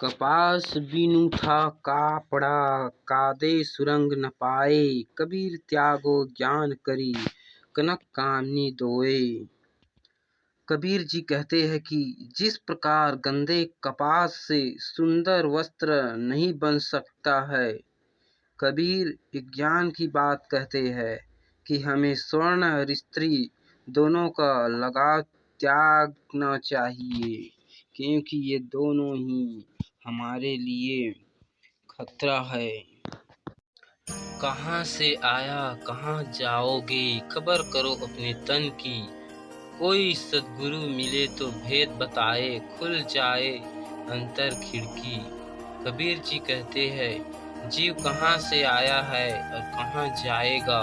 कपास बीनू था कापड़ा, कादे सुरंग न पाए। कबीर त्यागो ज्ञान करी, कनक कामनी दोए। कबीर जी कहते हैं कि जिस प्रकार गंदे कपास से सुंदर वस्त्र नहीं बन सकता है, कबीर विज्ञान की बात कहते हैं कि हमें स्वर्ण और स्त्री दोनों का लगाव त्यागना चाहिए, क्योंकि ये दोनों ही हमारे लिए खतरा है। कहाँ से आया कहाँ जाओगे, खबर करो अपने तन की। कोई सद्गुरु मिले तो भेद बताए, खुल जाए अंतर खिड़की। कबीर जी कहते हैं जीव कहाँ से आया है और कहाँ जाएगा।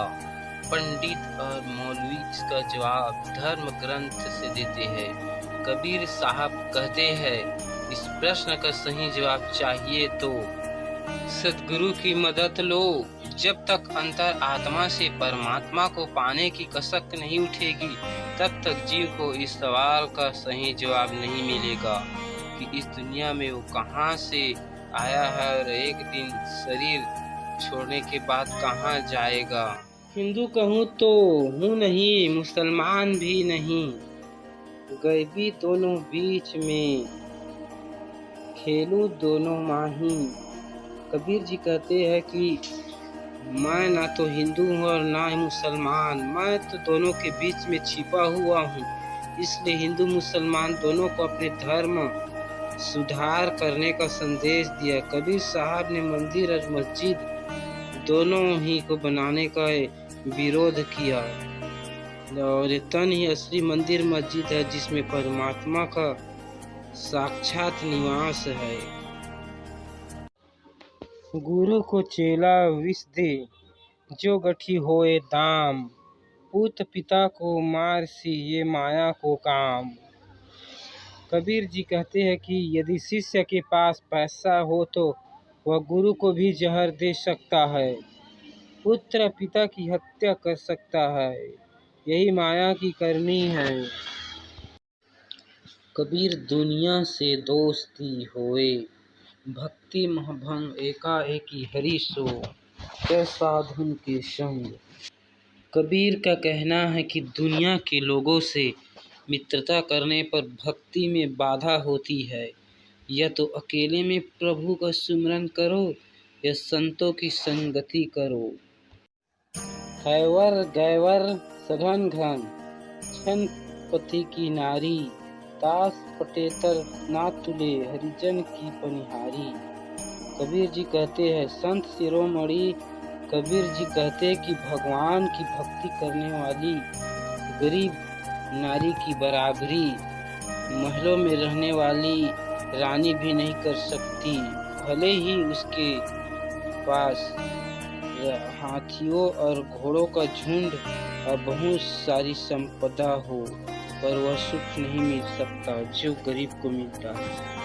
पंडित और मौलवी इसका जवाब धर्म ग्रंथ से देते हैं। कबीर साहब कहते हैं इस प्रश्न का सही जवाब चाहिए तो सद्गुरु की मदद लो। जब तक अंतर आत्मा से परमात्मा को पाने की कसक नहीं उठेगी, तब तक जीव को इस सवाल का सही जवाब नहीं मिलेगा कि इस दुनिया में वो कहाँ से आया है और एक दिन शरीर छोड़ने के बाद कहाँ जाएगा। हिंदू कहूँ तो हूँ नहीं, मुसलमान भी नहीं, गैबी दोनों बीच में खेलूं दोनों माही। कबीर जी कहते हैं कि मैं ना तो हिंदू हूँ और ना ही मुसलमान, मैं तो दोनों के बीच में छिपा हुआ हूँ। इसलिए हिंदू मुसलमान दोनों को अपने धर्म सुधार करने का संदेश दिया। कबीर साहब ने मंदिर और मस्जिद दोनों ही को बनाने का विरोध किया, और ये तन ही असली मंदिर मस्जिद है जिसमें परमात्मा का साक्षात निवास है। गुरु को चेला विष दे, जो गठी होए दाम। पुत पिता को मार सी, ये माया को काम। कबीर जी कहते हैं कि यदि शिष्य के पास पैसा हो तो वह गुरु को भी जहर दे सकता है, पुत्र पिता की हत्या कर सकता है। यही माया की करनी है। कबीर दुनिया से दोस्ती होए, भक्ति महभंग एकाएकी हरि सो, के साधुन के संग। कबीर का कहना है कि दुनिया के लोगों से मित्रता करने पर भक्ति में बाधा होती है। या तो अकेले में प्रभु का सुमिरन करो या संतों की संगति करो। खैवर गैवर सघन घन, छन पति की नारी। दास पटेतर ना तुले, हरिजन की पनिहारी। कबीर जी कहते हैं संत शिरोमणि कबीर जी कहते हैं कि भगवान की भक्ति करने वाली गरीब नारी की बराबरी महलों में रहने वाली रानी भी नहीं कर सकती। भले ही उसके पास हाथियों और घोड़ों का झुंड और बहुत सारी संपदा हो, पर वह सुख नहीं मिल सकता जो गरीब को मिलता है।